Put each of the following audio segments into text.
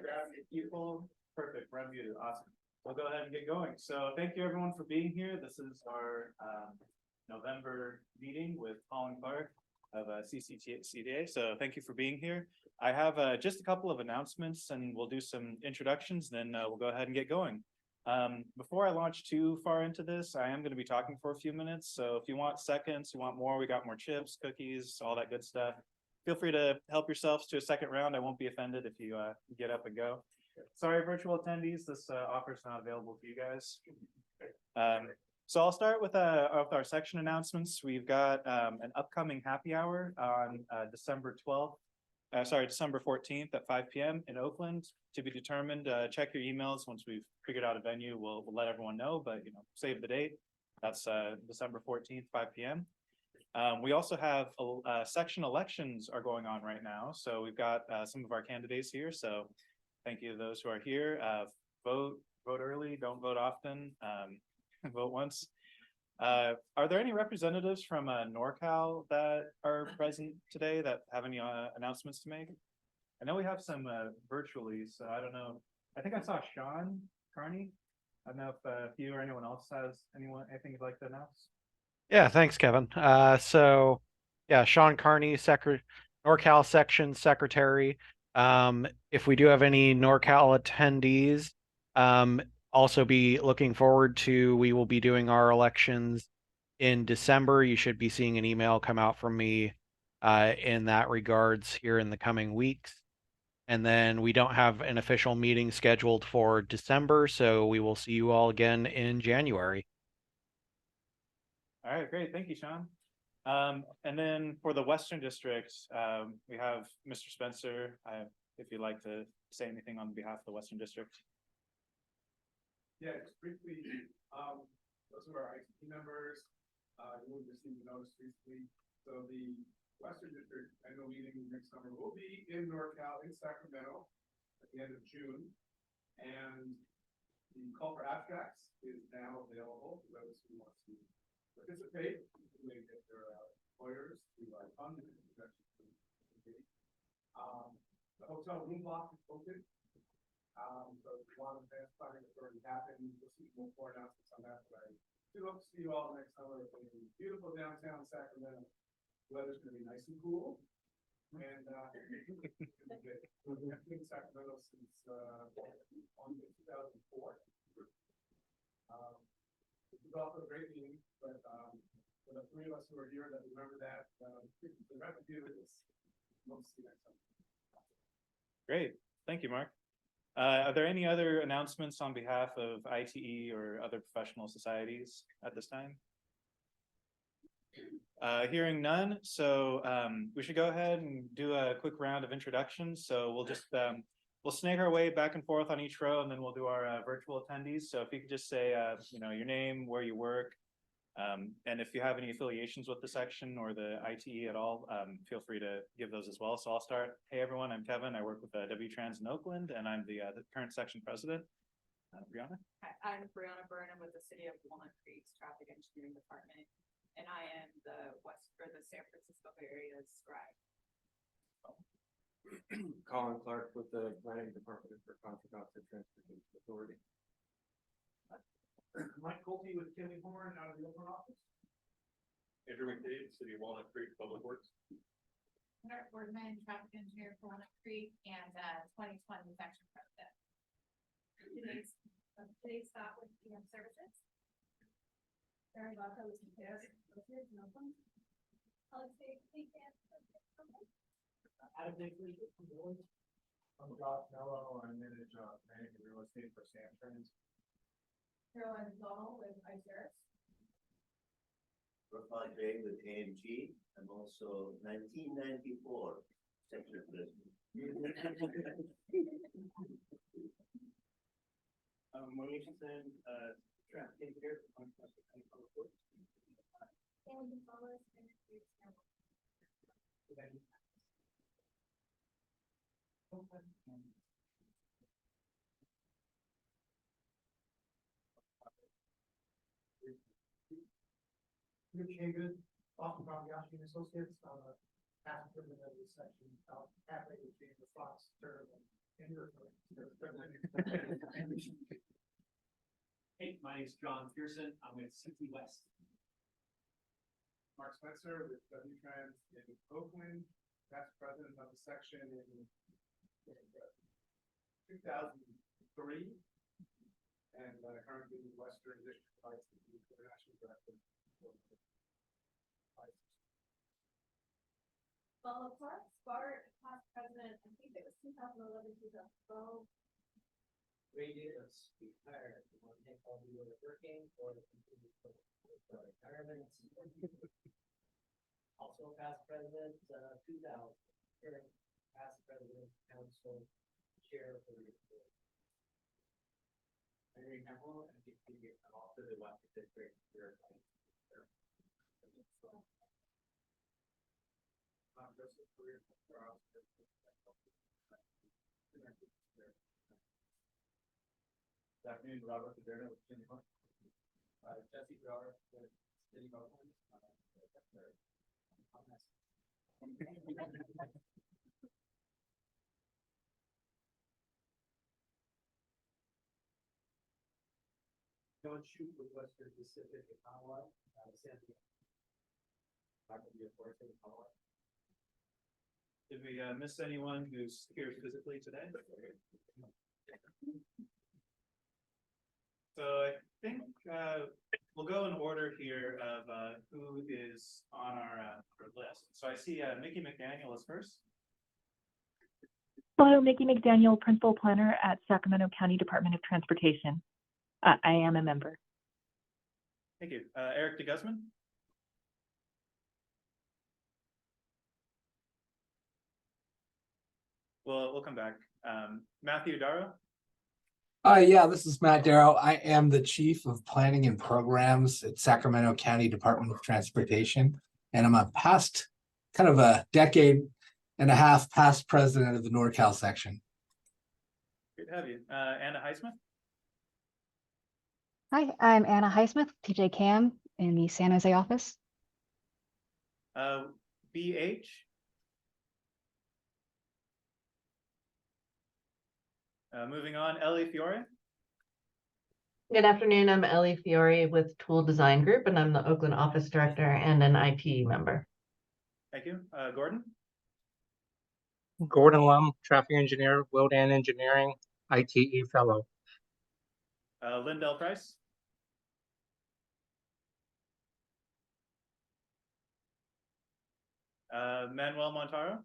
Grab your people. Perfect. We're unmuted. Awesome. We'll go ahead and get going. So thank you everyone for being here. This is our November meeting with Colin Clarke of CCTA. So thank you for being here. I have just a couple of announcements and we'll do some introductions, then we'll go ahead and get going. Before I launch too far into this, I am going to be talking for a few minutes. So if you want seconds, you want more, we got more chips, cookies, all that good stuff. Feel free to help yourselves to a second round. I won't be offended if you get up and go. Sorry, virtual attendees, this offer is not available to you guys. So I'll start with our section announcements. We've got an upcoming happy hour on December 14th at 5 p.m. in Oakland, to be determined. Check your emails once we've figured out a venue. We'll let everyone know, but save the date. That's December 14th, 5 p.m. We also have section elections are going on right now. So we've got some of our candidates here. So thank you to those who are here. Vote early, don't vote often, vote once. Are there any representatives from NorCal that are present today that have any announcements to make? I know we have some virtually, so I don't know. I think I saw Sean Carney. I don't know if you or anyone else has anything you'd like to announce. Yeah, thanks, Kevin. So yeah, Sean Carney, NorCal section secretary. If we do have any NorCal attendees, also be looking forward to, we will be doing our elections in December. You should be seeing an email come out from me in that regards here in the coming weeks. And then we don't have an official meeting scheduled for December, so we will see you all again in January. All right, great. Thank you, Sean. And then for the Western District, we have Mr. Spencer, if you'd like to say anything on behalf of the Western District. Yeah, just briefly, those are our ITE members. You will receive the notice recently. So the Western District annual meeting next summer will be in NorCal in Sacramento at the end of June. And the call for abstracts is now available for those who want to participate. They get their employers to fund the convention. The hotel room block is open. So if you want advanced planning that's already happened, you'll see more announcements on that. But I do hope to see you all next summer in beautiful downtown Sacramento. The weather's going to be nice and cool. And I've been in Sacramento since 2004. This is also a great meeting, but for the three of us who are here that remember that, the rest of you is we'll see you next time. Great. Thank you, Mark. Are there any other announcements on behalf of ITE or other professional societies at this time? Hearing none, so we should go ahead and do a quick round of introductions. So we'll just we'll snake our way back and forth on each row, and then we'll do our virtual attendees. So if you could just say your name, where you work, and if you have any affiliations with the section or the ITE at all, feel free to give those as well. So I'll start. Hey everyone, I'm Kevin. I work with W-Trans in Oakland, and I'm the current section president. Brianna? Hi, I'm Brianna Burnham with the City of Walnut Creek's Traffic Engineering Department, and I am the San Francisco area's scribe. Colin Clarke with the Planning Department for Contra Costa Transportation Authority. Mike Colty with Kenny Horn out of the Oakland office. Andrew McDade, City of Walnut Creek Public Works. Mark Boardman, traffic engineer for Walnut Creek and 2020 section president. Today's stop with PM Services. Very welcome to Alex Adam Dickley, I'm Josh Mello. I manage real estate for Sam Trans. Caroline Donald with ITERS. Profile Gray with AMG. I'm also 1994 section president. Maurice and traffic engineer for Contra Costa Transportation Authority. And Gonzalez and Rich Hagan, Boston Baumgartner Associates, past president of this section, halfway between the Fox term and Hey, my name's John Pearson. I'm with CT West. Mark Spencer with W-Trans in Oakland, past president of the section in 2003. And currently Western District Vice International Director. Colin Clarke, Bart, past president, I think it was 2011, 2012. Radius, retired. You want to take all the way working or the continue for retirement? Also past president, 2000, current past president, council, chair for the board. Henry Hempel, and DP, also the Western District. Good afternoon, Robert Moderna with City Hall. Jesse Grower, with City of Oakland. Don't shoot with Western Pacific and Iowa, San Diego. Not gonna be a force in Iowa. Did we miss anyone who's here physically today? So I think we'll go in order here of who is on our list. So I see Mickey McDaniel is first. Hello, Mickey McDaniel, Principal Planner at Sacramento County Department of Transportation. I am a member. Thank you. Eric DeGuzman. We'll come back. Matthew Darrow. Yeah, this is Matt Darrow. I am the Chief of Planning and Programs at Sacramento County Department of Transportation. And I'm a past, kind of a decade and a half past president of the NorCal section. Great to have you. Anna Highsmith. Hi, I'm Anna Highsmith, TJ Cam in the San Jose office. BH. Moving on, Ellie Fiore. Good afternoon, I'm Ellie Fiore with Tool Design Group, and I'm the Oakland Office Director and an ITE member. Thank you. Gordon. Gordon Lum, Traffic Engineer, Wildan Engineering, ITE Fellow. Lindell Price. Manuel Montaro.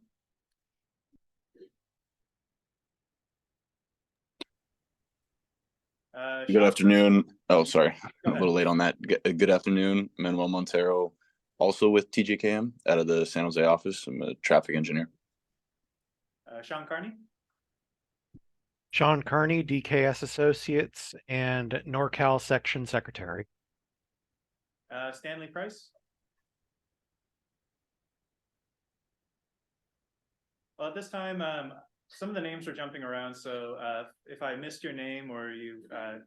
Good afternoon. Oh, sorry, a little late on that. Good afternoon, Manuel Montero, also with TJKM out of the San Jose office. I'm a traffic engineer. Sean Carney. Sean Carney, DKS Associates and NorCal Section Secretary. Stanley Price. Well, at this time, some of the names are jumping around, so if I missed your name or you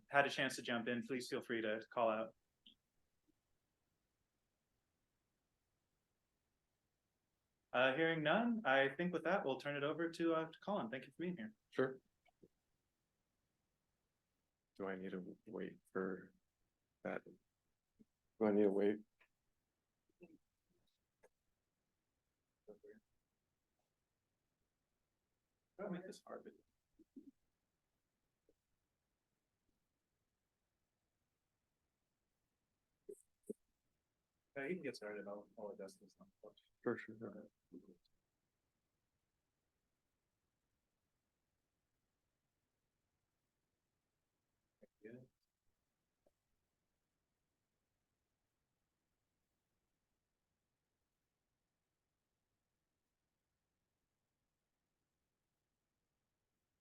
had a chance to jump in, please feel free to call out. Hearing none, I think with that, we'll turn it over to Colin. Thank you for being here. Sure. Do I need to wait for that? Do I need to wait? Don't make this hard. You can get started. I'll adjust this. Sure.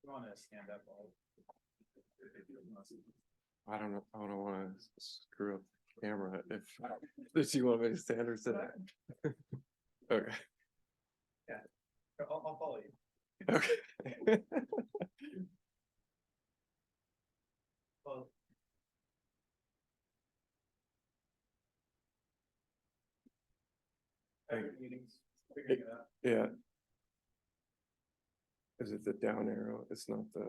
You want to stand up? I don't know. I don't want to screw up the camera if you want me to stand or sit. Okay. Yeah, I'll follow you. Okay. Well, meetings, figuring it out. Yeah. Is it the down arrow? It's not the,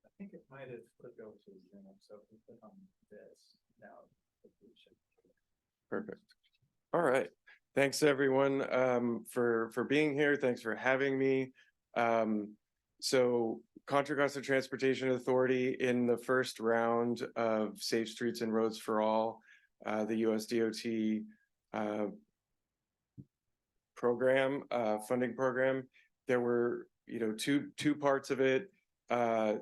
I think it might have flipped over to Zoom, so if we click on this now. it should- perfect. All right. Thanks, everyone, for being here. Thanks for having me. So Contra Costa Transportation Authority, in the first round of Safe Streets and Roads for All, the US DOT program, funding program, there were, two parts of it, both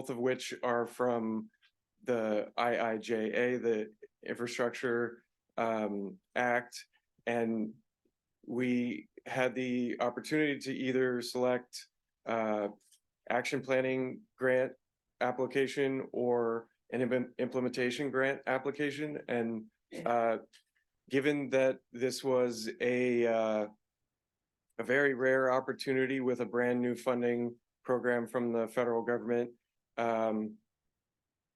of which are from the IIJA, the Infrastructure Act, and we had the opportunity to either select action planning grant application or an implementation grant application. And given that this was a very rare opportunity with a brand new funding program from the federal government,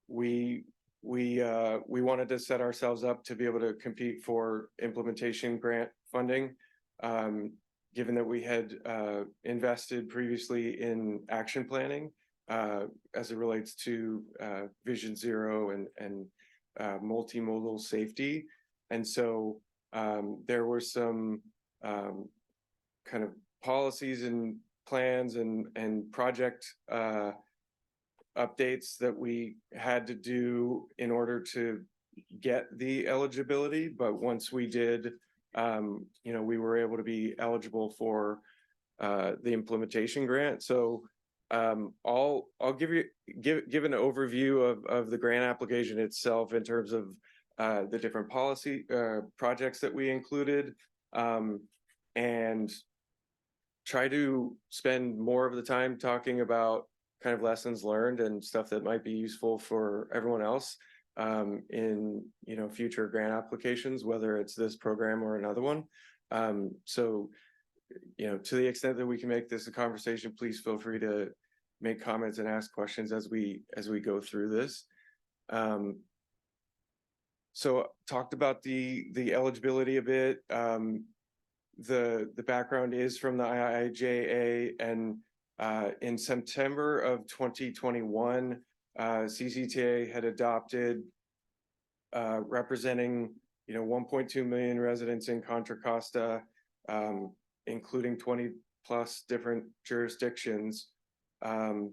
we wanted to set ourselves up to be able to compete for implementation grant funding, given that we had invested previously in action planning as it relates to Vision Zero and multimodal safety. And so there were some kind of policies and plans and project updates that we had to do in order to get the eligibility. But once we did, we were able to be eligible for the implementation grant. So I'll give an overview of the grant application itself in terms of the different policy projects that we included, and try to spend more of the time talking about kind of lessons learned and stuff that might be useful for everyone else in future grant applications, whether it's this program or another one. So to the extent that we can make this a conversation, please feel free to make comments and ask questions as we go through this. So talked about the eligibility a bit. The background is from the IIJA, and in September of 2021, CCTA had adopted, representing 1.2 million residents in Contra Costa, including 20 plus different jurisdictions, a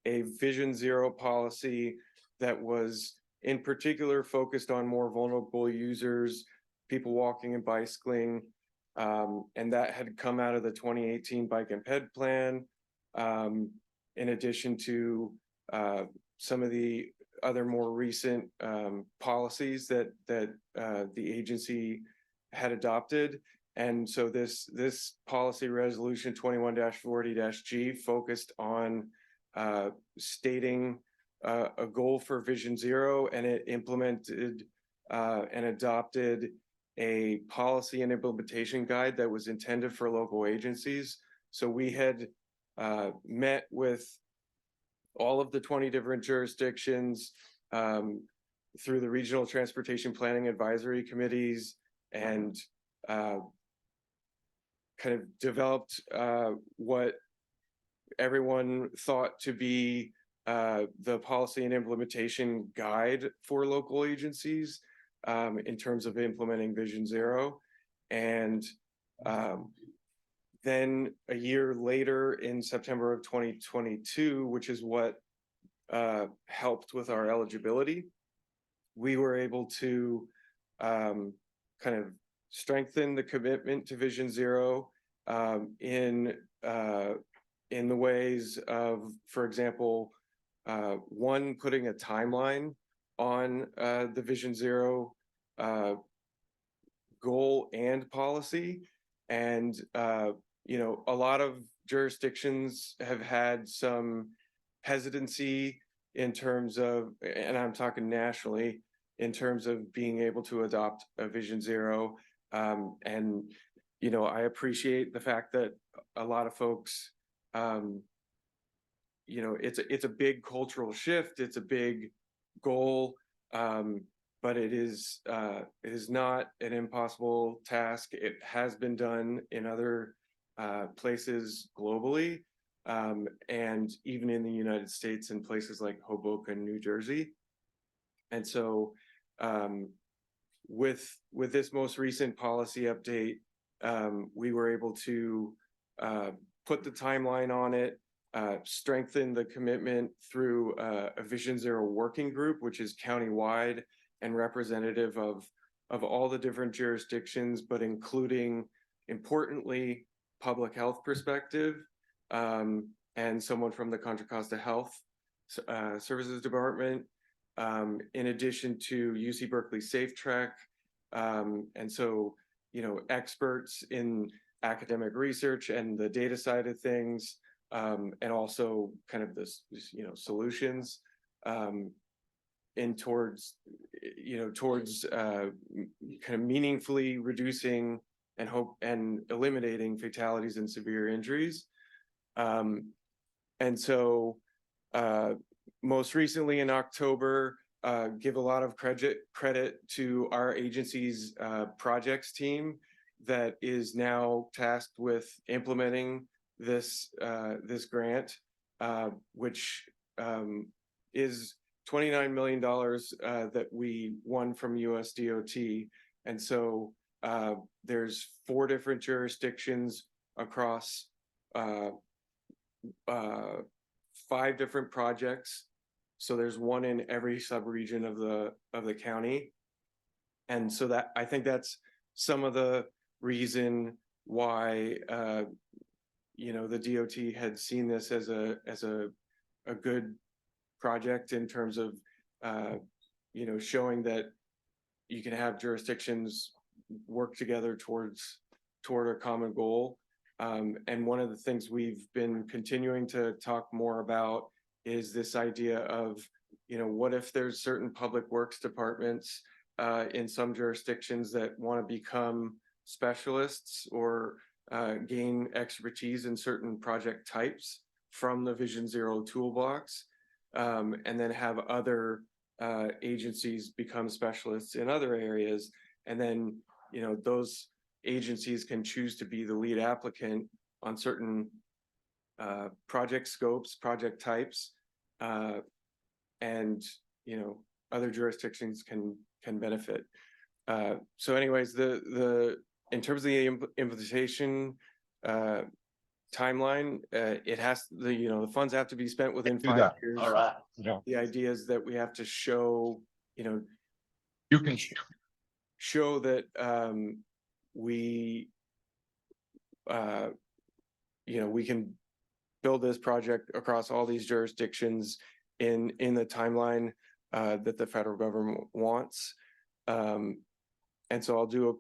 Vision Zero policy that was in particular focused on more vulnerable users, people walking and bicycling, and that had come out of the 2018 Bike and Ped Plan, in addition to some of the other more recent policies that the agency had adopted. And so this policy resolution 21-40-G focused on stating a goal for Vision Zero, and it implemented and adopted a policy and implementation guide that was intended for local agencies. So we had met with all of the 20 different jurisdictions through the regional transportation planning advisory committees, and kind of developed what everyone thought to be the policy and implementation guide for local agencies in terms of implementing Vision Zero. And then a year later, in September of 2022, which is what helped with our eligibility, we were able to kind of strengthen the commitment to Vision Zero in the ways of, for example, one, putting a timeline on the Vision Zero goal and policy. And a lot of jurisdictions have had some hesitancy in terms of, and I'm talking nationally, in terms of being able to adopt a Vision Zero. And I appreciate the fact that a lot of folks, it's a big cultural shift. It's a big goal. but it is not an impossible task. It has been done in other places globally, and even in the United States in places like Hoboken, New Jersey. And so with this most recent policy update, we were able to put the timeline on it, strengthen the commitment through a Vision Zero working group, which is countywide and representative of all the different jurisdictions, but including, importantly, public health perspective, and someone from the Contra Costa Health Services Department, in addition to UC Berkeley Safe Track. And so, you know, experts in academic research and the data side of things, and also kind of this, you know, solutions, in towards kind of meaningfully reducing and eliminating fatalities and severe injuries. And so most recently in October, give a lot of credit to our agency's projects team that is now tasked with implementing this grant, which is $29 million that we won from US DOT. And so there's 4 different jurisdictions across 5 different projects. So there's 1 in every subregion of the county. And so that, I think that's some of the reason why you know, the DOT had seen this as a good project in terms of you know, showing that you can have jurisdictions work together toward a common goal. And one of the things we've been continuing to talk more about is this idea of, you know, what if there's certain public works departments in some jurisdictions that want to become specialists or gain expertise in certain project types from the Vision Zero toolbox, and then have other agencies become specialists in other areas. And then, you know, those agencies can choose to be the lead applicant on certain project scopes, project types, and, you know, other jurisdictions can benefit. So anyways, in terms of the implementation timeline, it has the funds have to be spent within 5 years. All right. The idea is that we have to show, you know, You can show that we you know, we can build this project across all these jurisdictions in the timeline that the federal government wants. And so I'll do a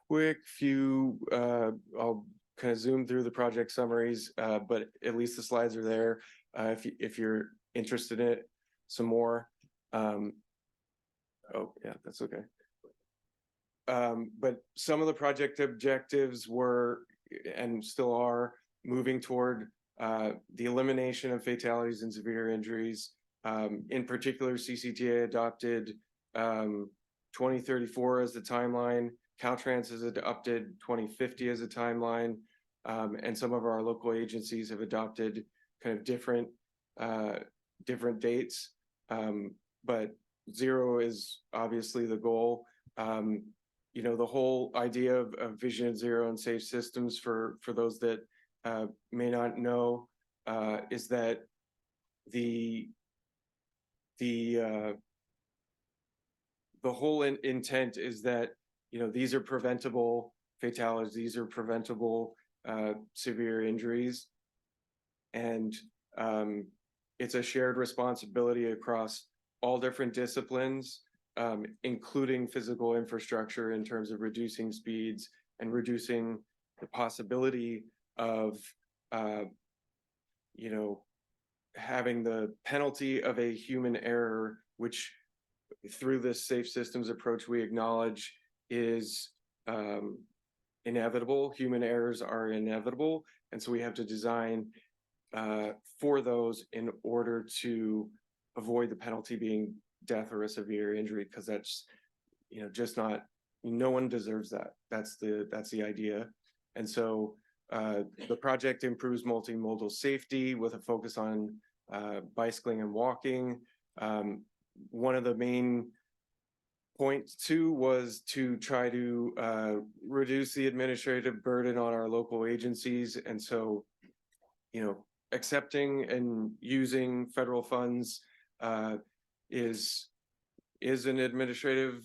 quick few, I'll kind of zoom through the project summaries, but at least the slides are there if you're interested in it some more. Oh yeah, that's okay. But some of the project objectives were, and still are, moving toward the elimination of fatalities and severe injuries. In particular, CCTA adopted 2034 as the timeline. Caltrans has adopted 2050 as a timeline. And some of our local agencies have adopted kind of different dates. But 0 is obviously the goal. You know, the whole idea of Vision Zero and safe systems, for those that may not know, is that the whole intent is that, you know, these are preventable fatalities, these are preventable severe injuries, and it's a shared responsibility across all different disciplines, including physical infrastructure, in terms of reducing speeds and reducing the possibility of you know, having the penalty of a human error, which through this safe systems approach we acknowledge is inevitable. Human errors are inevitable, and so we have to design for those in order to avoid the penalty death or a severe injury, because that's, just not, no one deserves that. That's the idea. And so the project improves multimodal safety with a focus on bicycling and walking. One of the main points too was to try to reduce the administrative burden on our local agencies. And so, accepting and using federal funds is an administrative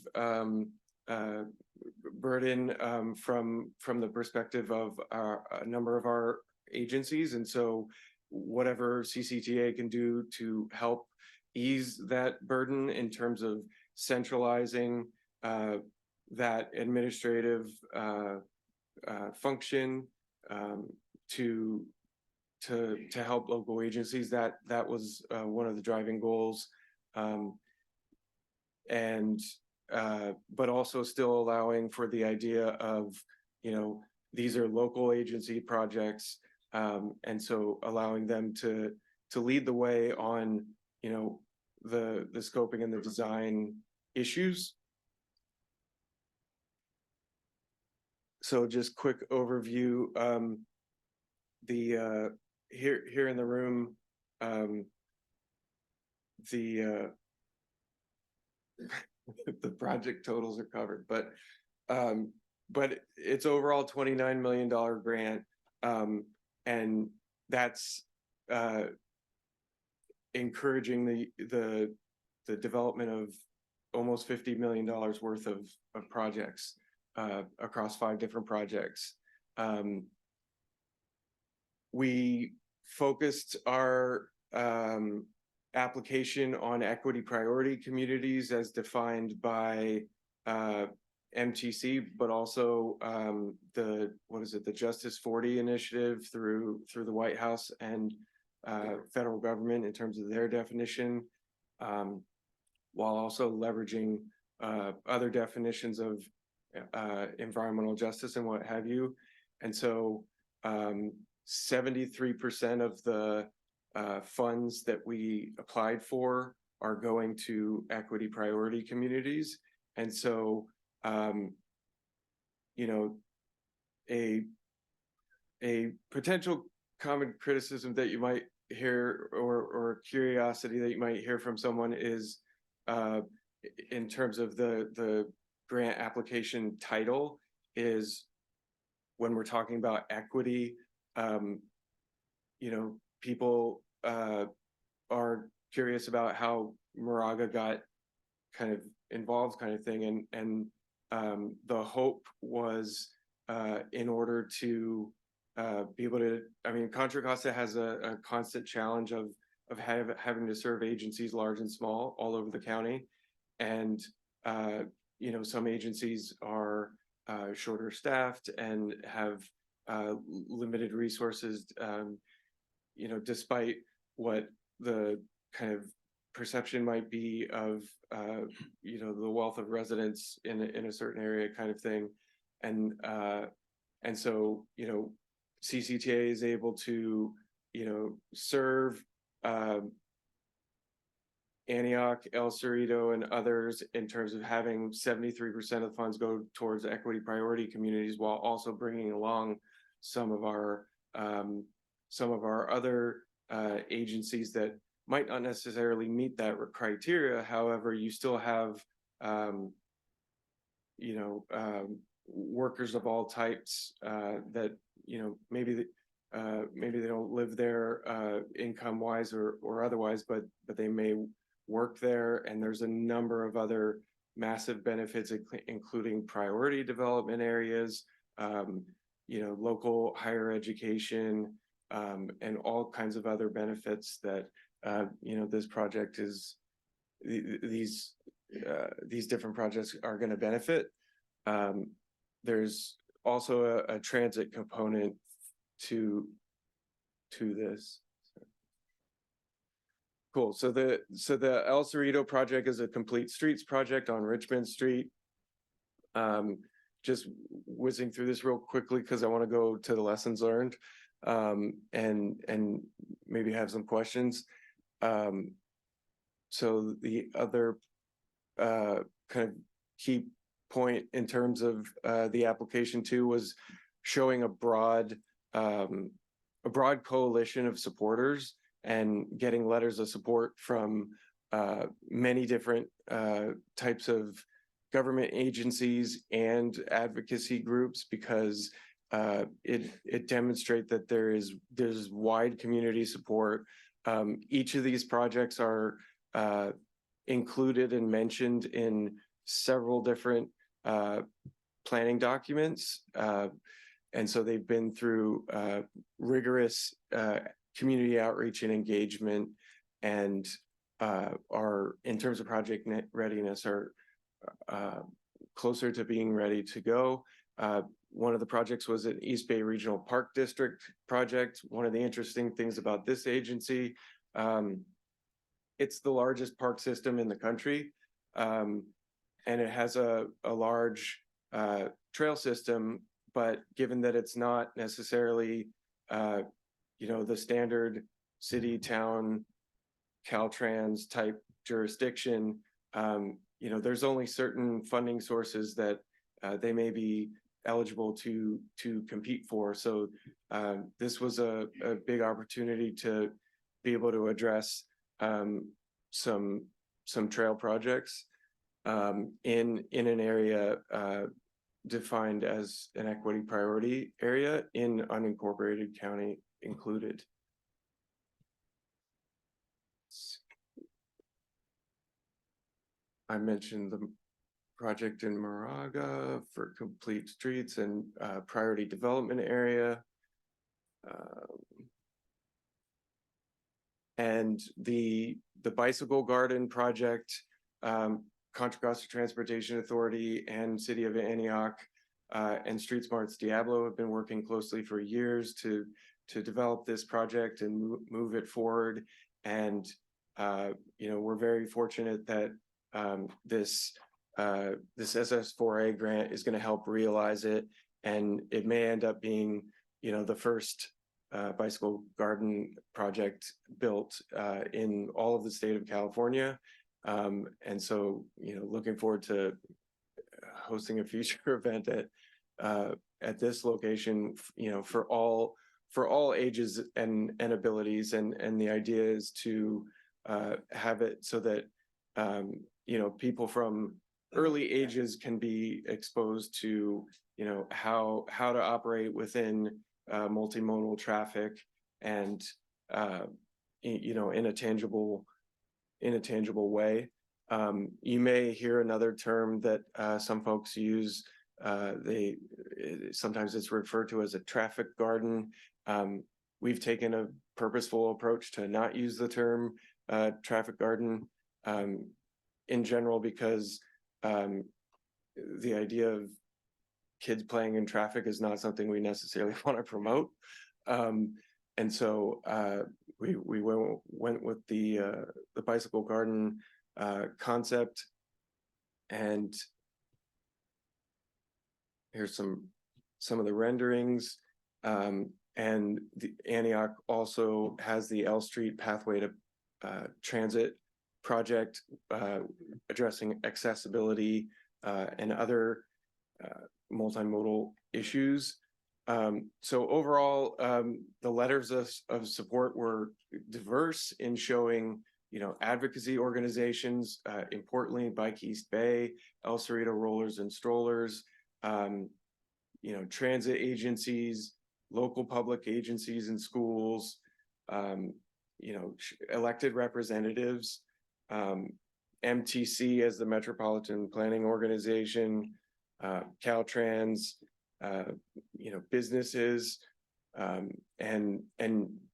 burden from the perspective of a number of our agencies. And so whatever CCTA can do to help ease that burden in terms of centralizing that administrative function to help local agencies, that was one of the driving goals. But also still allowing for the idea of, these are local agency projects. And so allowing them to lead the way on, the scoping and the design issues. So just quick overview, here in the room, the project totals are covered, but it's overall $29 million grant, and that's encouraging the development of almost $50 million worth of projects across 5 different projects. We focused our application on equity priority communities as defined by MTC, but also the Justice 40 initiative through the White House and federal government in terms of their definition, while also leveraging other definitions of environmental justice and what have you. And so 73% of the funds that we applied for are going to equity priority communities. And so, a potential common criticism that you might hear, or curiosity that you might hear from someone is, in terms of the grant application title, is when we're talking about equity, people are curious about how Moraga got kind of involved, kind of thing, and the hope was in order to be able to, Contra Costa has a constant challenge of having to serve agencies large and small all over the county, and some agencies are shorter staffed and have limited resources, despite what the kind of perception might be of the wealth of residents in a certain area, kind of thing. And so CCTA is able to serve Antioch, El Cerrito, and others in terms of having 73% of funds go towards equity priority communities, while also bringing along some of our other agencies that might not necessarily meet that criteria. However, you still have workers of all types that maybe they don't live there income wise or otherwise, but they may work there. And there's a number of other massive benefits, including priority development areas, local higher education, and all kinds of other benefits that this project is, these different projects are going to benefit. There's also a transit component to this. Cool. So the El Cerrito project is a complete streets project on Richmond Street. Just whizzing through this real quickly because I want to go to the lessons learned, and maybe have some questions. so the other kind of key point in terms of the application too was showing a broad coalition of supporters and getting letters of support from many different types of government agencies and advocacy groups, because it demonstrates that there's wide community support. Each of these projects are included and mentioned in several different planning documents. And so they've been through rigorous community outreach and engagement, and are, in terms of project readiness, are closer to being ready to go. One of the projects was an East Bay Regional Park District project. One of the interesting things about this agency, it's the largest park system in the country, and it has a large trail system, but given that it's not necessarily, the standard city, town, Caltrans type jurisdiction, there's only certain funding sources that they may be eligible to compete for. So this was a big opportunity to be able to address some trail projects in an area defined as an equity priority area, in unincorporated county included. I mentioned the project in Moraga for complete streets and priority development area. And the bicycle garden project, Contra Costa Transportation Authority and City of Antioch and Street Smarts Diablo have been working closely for years to develop this project and move it forward. And we're very fortunate that this SS4A grant is going to help realize it, and it may end up being the first bicycle garden project built in all of the state of California. And so, looking forward to hosting a future event at this location, for all ages and abilities. And the idea is to have it so that, people from early ages can be exposed to, how to operate within multimodal traffic, and, in a tangible way. You may hear another term that some folks use. Sometimes it's referred to as a traffic garden. We've taken a purposeful approach to not use the term traffic garden in general, because the idea of kids playing in traffic is not something we necessarily want to promote. And so we went with the bicycle garden concept. And here's some of the renderings. And the Antioch also has the L Street Pathway to Transit project addressing accessibility and other multimodal issues. So overall, the letters of support were diverse in showing, advocacy organizations, importantly, Bike East Bay, El Cerrito Rollers and Strollers, transit agencies, local public agencies and schools, elected representatives, MTC as the Metropolitan Planning Organization, Caltrans, businesses, and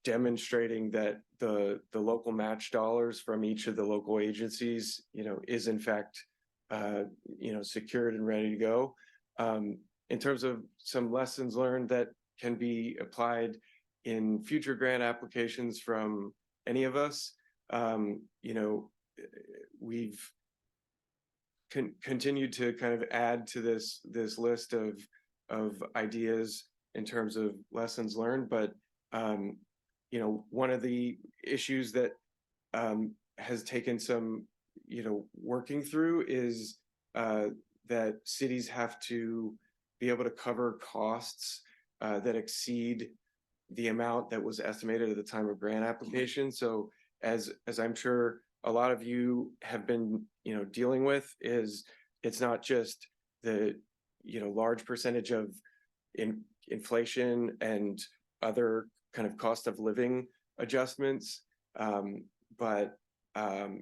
demonstrating that the local match dollars from each of the local agencies, is in fact, secured and ready to go. In terms of some lessons learned that can be applied in future grant applications from any of us, we've continued to kind of add to this list of ideas in terms of lessons learned. But one of the issues that has taken some, working through is that cities have to be able to cover costs that exceed the amount that was estimated at the time of grant application. So as I'm sure a lot of you have been, dealing with, is it's not just the, large percentage of inflation and other kind of cost of living adjustments, but the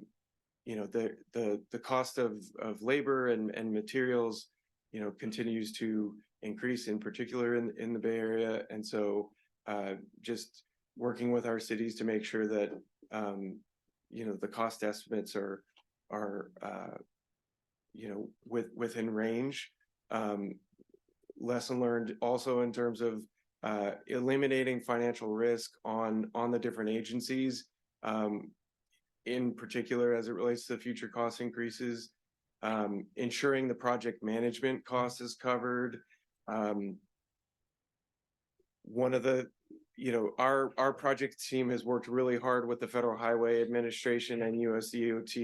cost of labor and materials, continues to increase, in particular in the Bay Area. And so just working with our cities to make sure that the cost estimates are within range. Lesson learned also in terms of eliminating financial risk on the different agencies, in particular as it relates to future cost increases, ensuring the project management cost is covered. One of the, our project team has worked really hard with the Federal Highway Administration and US DOT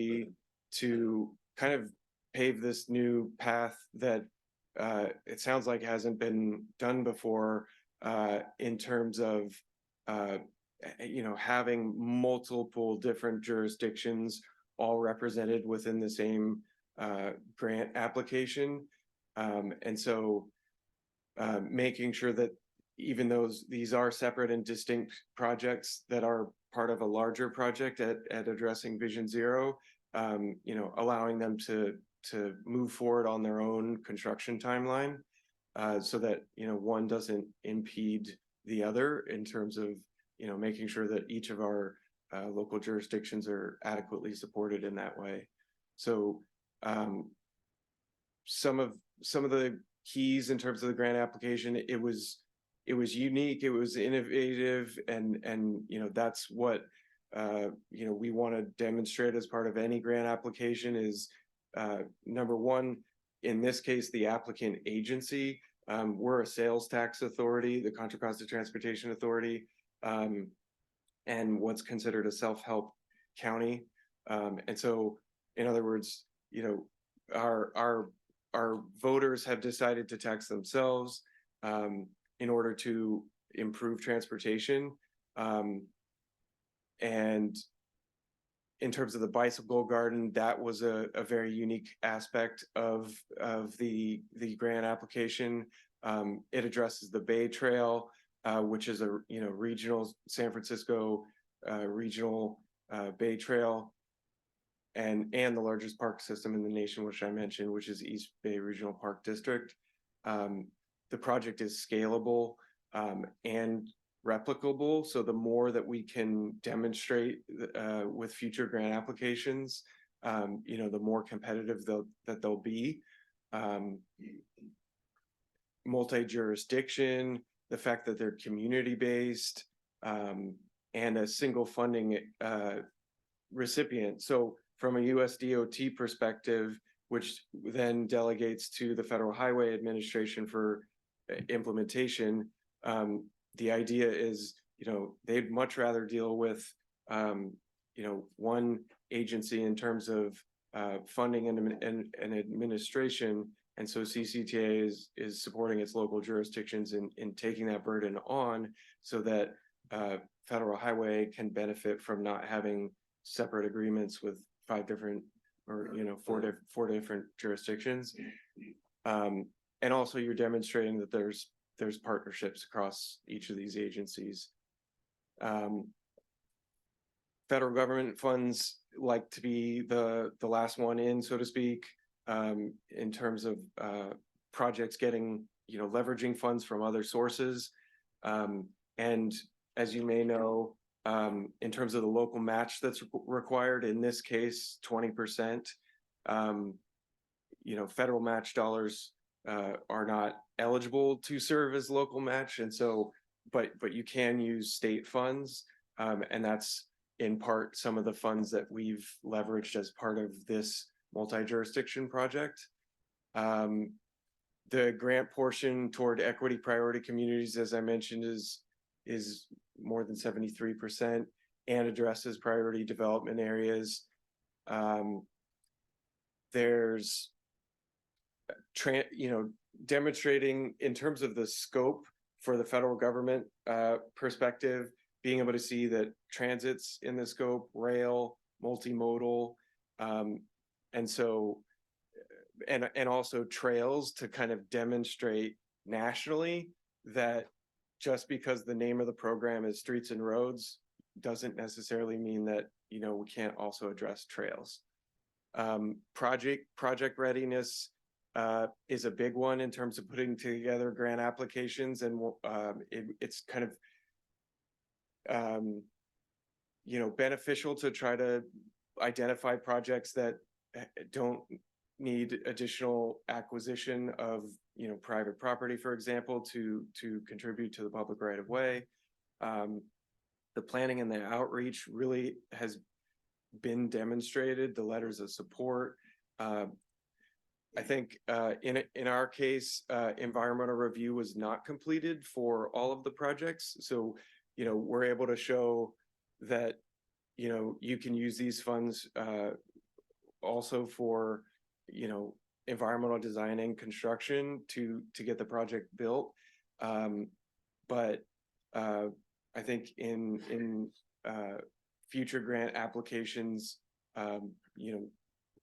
to kind of pave this new path that it sounds like hasn't been done before, in terms of having multiple different jurisdictions all represented within the same grant application. And so making sure that even though these are separate and distinct projects that are part of a larger project at addressing Vision Zero, allowing them to move forward on their own construction timeline, so that one doesn't impede the other in terms of making sure that each of our local jurisdictions are adequately supported in that way. So some of the keys in terms of the grant application, it was unique, it was innovative, and that's what we want to demonstrate as part of any grant application is, number one, in this case, the applicant agency. We're a sales tax authority, the Contra Costa Transportation Authority, and what's considered a self-help county. And so, in other words, our voters have decided to tax themselves in order to improve transportation. And in terms of the bicycle garden, that was a very unique aspect of the grant application. It addresses the Bay Trail, which is a regional San Francisco regional Bay Trail, and the largest park system in the nation, which I mentioned, which is East Bay Regional Park District. The project is scalable and replicable. So the more that we can demonstrate with future grant applications, the more competitive they'll be. Multi-jurisdiction, the fact that they're community-based, and a single funding recipient. So from a US DOT perspective, which then delegates to the Federal Highway Administration for implementation, the idea is, they'd much rather deal with, one agency in terms of funding and administration. And so CCTA is supporting its local jurisdictions in taking that burden on, so that Federal Highway can benefit from not having separate agreements with 5 different or four different jurisdictions. And also you're demonstrating that there's partnerships across each of these agencies. Federal government funds like to be the last one in, so to speak, in terms of projects getting, leveraging funds from other sources. And as you may know, in terms of the local match that's required, in this case, 20%, federal match dollars are not eligible to serve as local match. And so, but you can use state funds. And that's in part some of the funds that we've leveraged as part of this multi-jurisdiction project. The grant portion toward equity priority communities, as I mentioned, is more than 73%. and addresses priority development areas. There's demonstrating in terms of the scope for the federal government perspective, being able to see that transit's in the scope, rail, multimodal, and so and also trails to kind of demonstrate nationally that just because the name of the program is Streets and Roads doesn't necessarily mean that we can't also address trails. Project readiness is a big one in terms of putting together grant applications, and it's kind of beneficial to try to identify projects that don't need additional acquisition of private property, for example, to contribute to the public right of way. The planning and the outreach really has been demonstrated, the letters of support. I think in our case, environmental review was not completed for all of the projects. So, we're able to show that, you can use these funds also for, environmental design and construction to get the project built. But I think in future grant applications,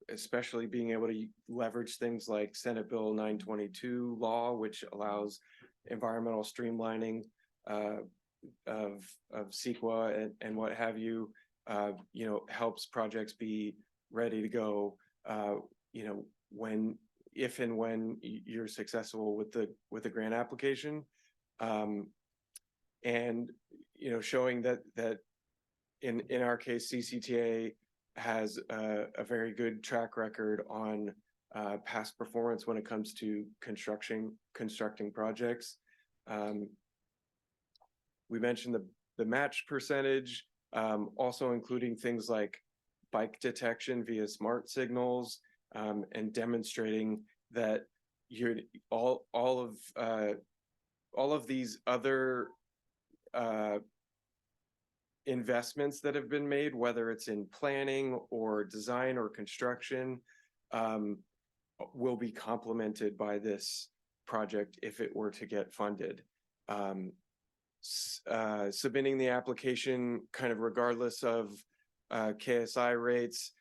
especially being able to leverage things like Senate Bill 922 law, which allows environmental streamlining of CEQA and what have you, helps projects be ready to go, if and when you're successful with the grant application, and showing that in our case, CCTA has a very good track record on past performance when it comes to constructing projects. We mentioned the match percentage, also including things like bike detection via smart signals, and demonstrating that all of these other investments that have been made, whether it's in planning or design or construction, will be complemented by this project if it were to get funded. Submitting the application kind of regardless of KSI rates.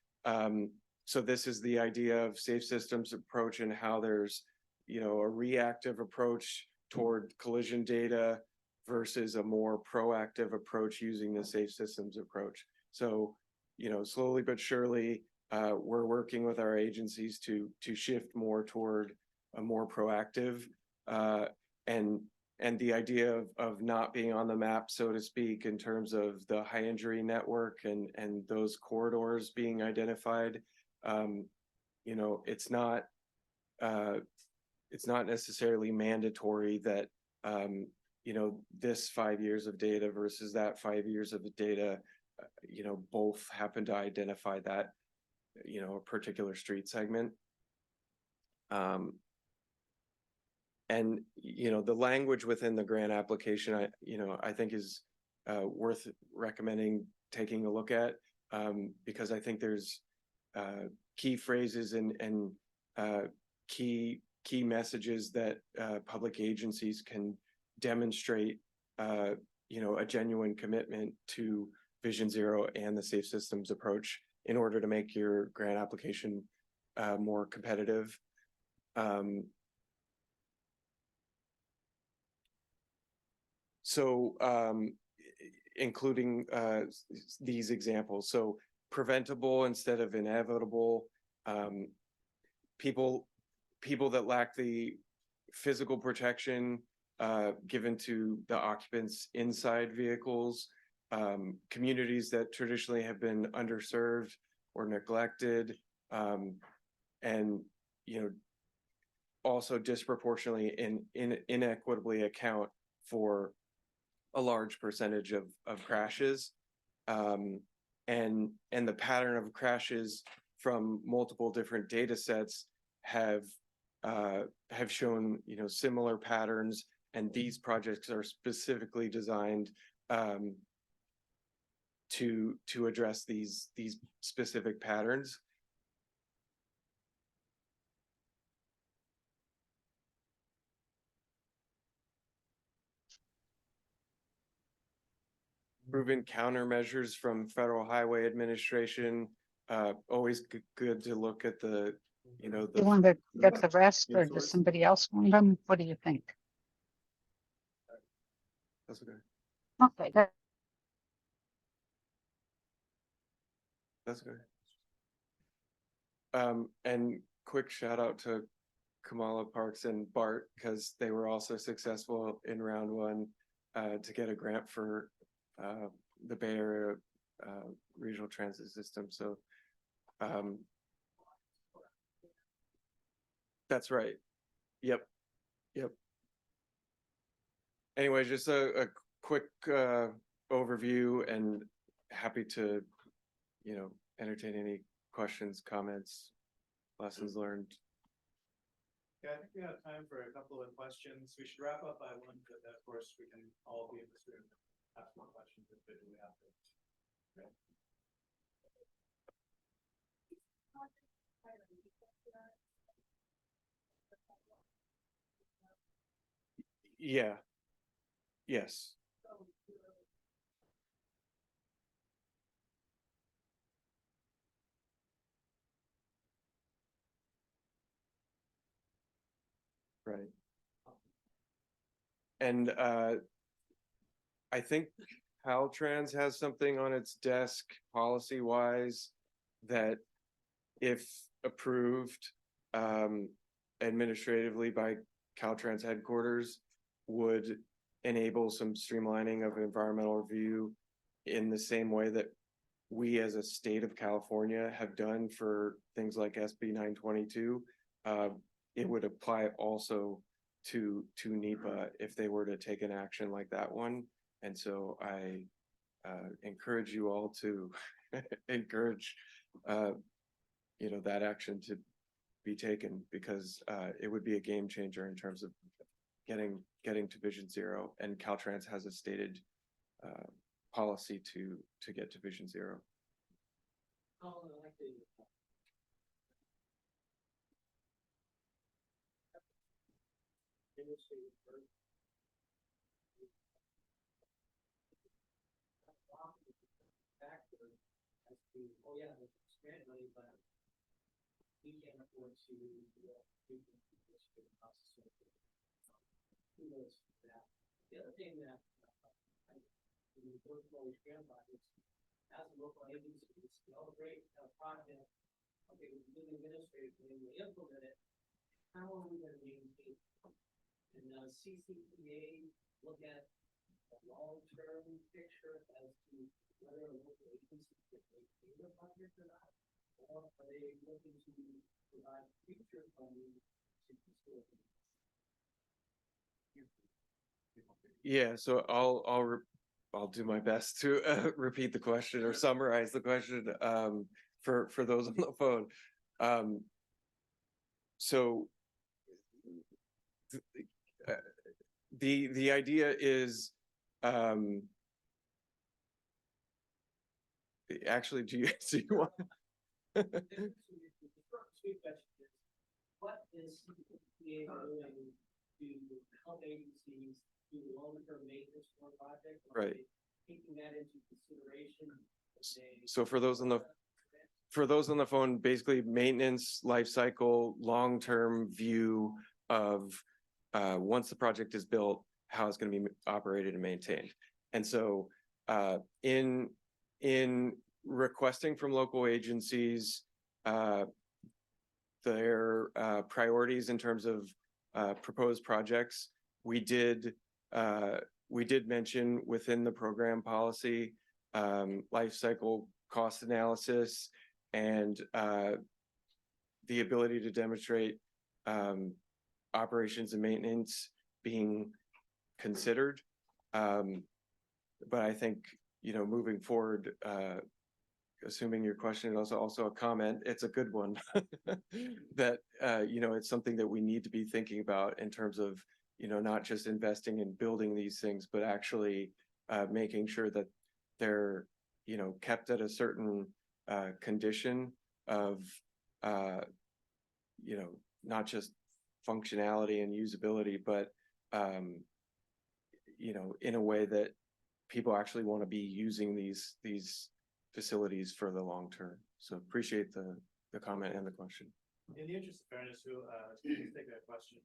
So this is the idea of safe systems approach and how there's, a reactive approach toward collision data versus a more proactive approach using the safe systems approach. So, slowly but surely, we're working with our agencies to shift more toward a more proactive, and the idea of not being on the map, so to speak, in terms of the high injury network and those corridors being identified. It's not necessarily mandatory that this 5 years of data versus that 5 years of data, both happen to identify that, a particular street segment. And, the language within the grant application, I think is worth recommending taking a look at, because I think there's key phrases and key messages that public agencies can demonstrate, a genuine commitment to Vision Zero and the safe systems approach in order to make your grant application more competitive. So including these examples, so preventable instead of inevitable, people that lack the physical protection given to the occupants inside vehicles, communities that traditionally have been underserved or neglected, and also disproportionately and inequitably account for a large percentage of crashes, and the pattern of crashes from multiple different data sets have shown similar patterns, and these projects are specifically designed to address these specific patterns. Proven countermeasures from Federal Highway Administration. Always good to look at the, you know, You want to get the rest, or source. does somebody else want them? What do you think? That's okay. Okay, That's good. And quick shout out to Kamala Parks and Bart, because they were also successful in round one to get a grant for the Bay Area regional transit system. So that's right. Yep. Anyway, just a quick overview, and happy to, you know, entertain any questions, comments, lessons learned. Yeah, I think we have time for a couple of questions. We should wrap up by 1, but of course we can all be in this room, ask more questions if we have to. Okay. Yeah. Yes. Right. And I think Caltrans has something on its desk policy wise that, if approved administratively by Caltrans headquarters, would enable some streamlining of environmental review in the same way that we as a state of California have done for things like SB 922. It would apply also to NEPA if they were to take an action like that one. And so I encourage you all to encourage you know, that action to be taken, because it would be a game changer in terms of getting to Vision Zero, and Caltrans has a stated policy to get to Vision Zero. Oh yeah, it's grant money, but we can't afford to do who knows that. The other thing that we work for with grant projects, as a local agency, it's all great project. Okay, we do the administrative, when we implement it, how are we going to maintain it? And CCTA look at a long-term picture as to whether a local agency can maintain the project or not, or are they looking to provide future funding to facilitate? Yeah, so I'll do my best to repeat the question or summarize the question for those on the phone. So the idea is actually, do you want? What is CCTA doing to help agencies do long-term maintenance for projects? Right. Taking that into consideration. So for those on the phone, basically maintenance, life cycle, long-term view of once the project is built, how it's going to be operated and maintained. And so in requesting from local agencies their priorities in terms of proposed projects, we did mention within the program policy life cycle cost analysis and the ability to demonstrate operations and maintenance being considered. But I think, you know, moving forward, assuming your question is also a comment, it's a good one that, you know, it's something that we need to be thinking about in terms of, you know, not just investing in building these things, but actually making sure that they're kept at a certain condition of not just functionality and usability, but in a way that people actually want to be using these facilities for the long term. So appreciate the comment and the question. In the interest of fairness, please take that question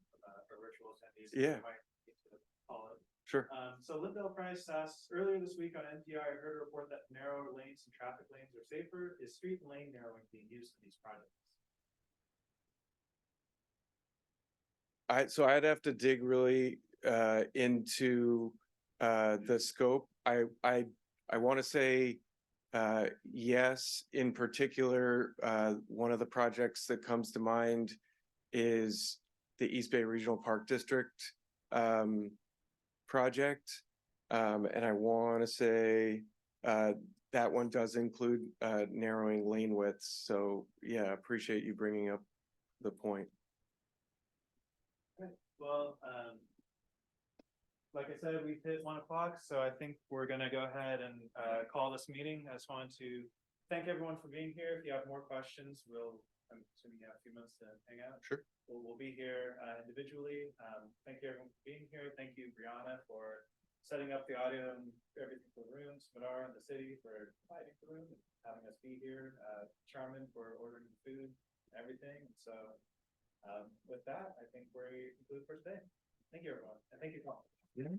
for virtual attendees. Yeah. We might need to follow it. Sure. So Lindell Price asks, earlier this week on NPR, I heard a report that narrow lanes and traffic lanes are safer. Is street and lane narrowing being used in these projects? So I'd have to dig really into the scope. I want to say yes. In particular, one of the projects that comes to mind is the East Bay Regional Park District project, and I want to say that one does include narrowing lane widths. So yeah, appreciate you bringing up the point. Well, like I said, we've hit 1 o'clock, so I think we're gonna go ahead and call this meeting. I just wanted to thank everyone for being here. If you have more questions, I'm assuming you have a few minutes to hang out. Sure. We'll be here individually. Thank you everyone for being here. Thank you, Brianna, for setting up the audio and everything for the rooms, Madara and the city for providing the room and having us be here. Charmin for ordering the food, everything. And so with that, I think we conclude for today. Thank you, everyone. And thank you, Colin. Yeah.